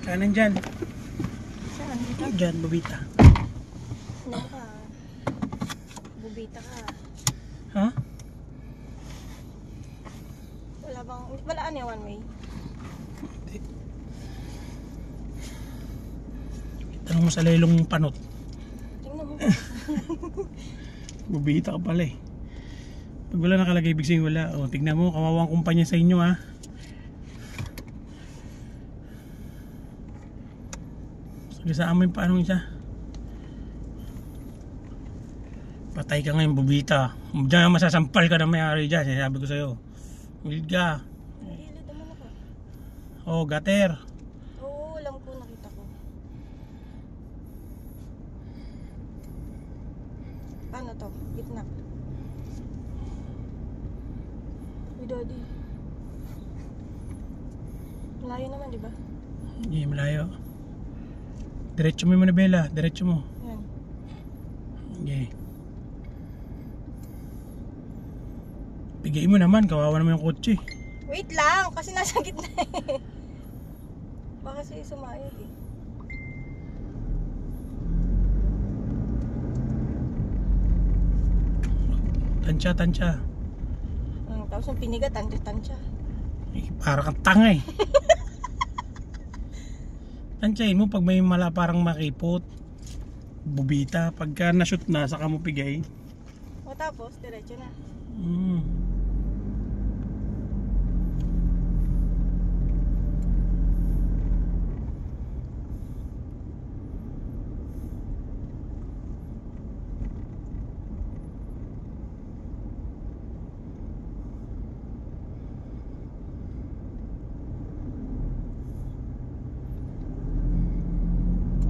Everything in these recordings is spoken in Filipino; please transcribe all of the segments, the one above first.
Kanan dyan. Saan? Dito? Dyan, bubita. Ano ka? Bubita ka. Ha? Wala bang... Wala ano yung one way? Hindi. Tanong mo sa lelong panot. Tingnan mo. Bubita ka pala eh. Pag wala nakalagay, ibig sabihin wala. O, tignan mo, kawawang kumpanya sa inyo ha. Sagasaan mo yung paano isa. Patay ka ngayon, bubita. Diyan masasampal ka na may-ari dyan. Sinasabi ko sa'yo. Wilid ka. Nahilid naman ako. Oh, gutter. Oo, alam ko, nakita ko. Paano to? Gitna. Uy, Daddy. Malayo naman, di ba? Hindi, malayo. Diretso mo yung manibela. Diretso mo. Yan. Okay. Bigay mo naman. Kawawa naman yung kotse. Wait lang, kasi nasa gitna eh. Baka siya sumayag eh. Tansya, tansya. Tapos yung piniga, tansya. Eh, para kang tanga eh. Tansyahin mo pag may mala parang makipot. Bubita. Pagka na-shoot na, saka mo pigay. O tapos, diretso na.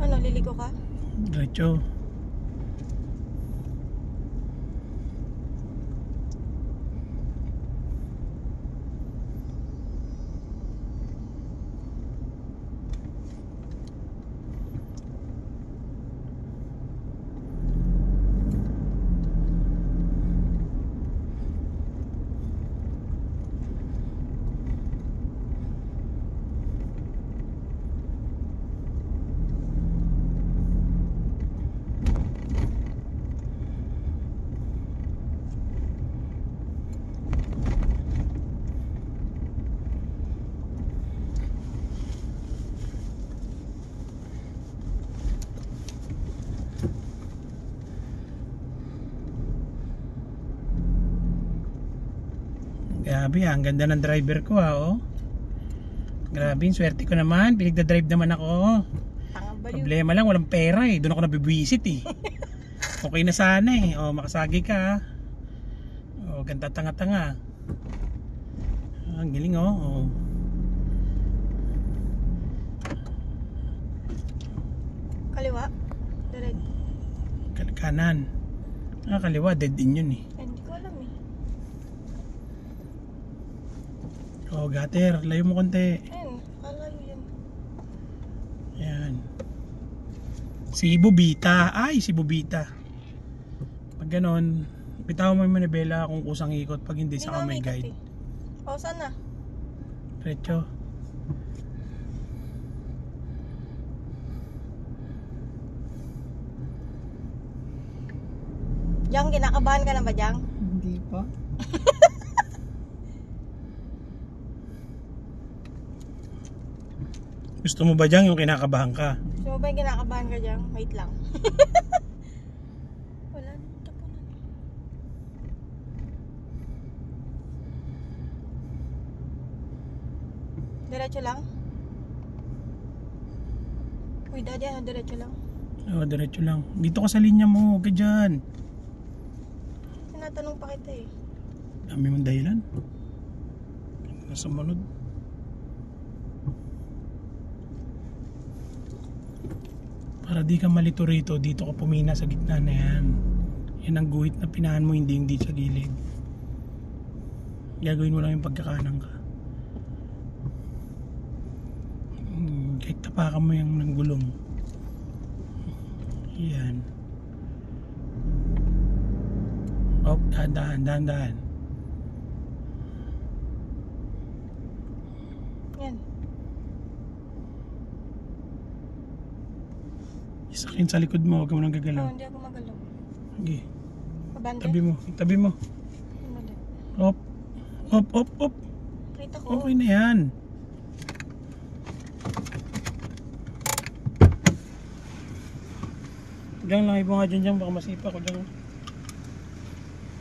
Ano, liliko ka? Diretso. Grabe, ang ganda ng driver ko ha, oh. Grabe, swerte ko naman. Pinagdadrive naman ako. Tangang baliw. Problema lang, walang pera eh. Doon ako nabibwisit eh. Okay na sana eh. Oh, makasagi ka ha. Oh, ganda tanga-tanga. Ang galing oh. Oh. Kaliwa? Diretso. Kanan. Ah, kaliwa, dead in yun eh. Hindi ko alam eh. Oh, gutter, layo mo konti. Ayun, kalayo yan. Ayan. Si Bubita. Ay, si Bubita. Pag ganon, bitaw mo yung manibela kung kusang ikot. Pag hindi, saka may guide. O, saan na? Diretso. Jang, kinakabahan ka na ba, Jang? Hindi pa. Gusto mo ba dyan yung kinakabahan ka? So, ba yung kinakabahan ka, Jang? Wait lang. Wala nang tapunan. Diretso lang? Uy, Daddy, ano, diretso lang? Oo, diretso lang. Dito ka sa linya mo, huwag ka dyan. Tinatanong pa kita eh. Dami mong dahilan. Nasa manod. Para di ka malito rito, dito ka pumina sa gitna na yan. Yan ang guhit na pinahan mo, hindi sa gilid. Gagawin mo lang yung pagkakanan ka. Kahit tapakan mo yung ng gulong. Yan. Oh, dahan. Yan. Isakin sa likod mo, huwag ka mo nang Oo, gagalaw. hindi ako magalaw. Sige, Pabanda? tabi mo, tabi mo. Mali. Op, op, op, op. Kita ko. Okay na yan. Diyan lang, ibo nga dyan, baka masipa ko dyan.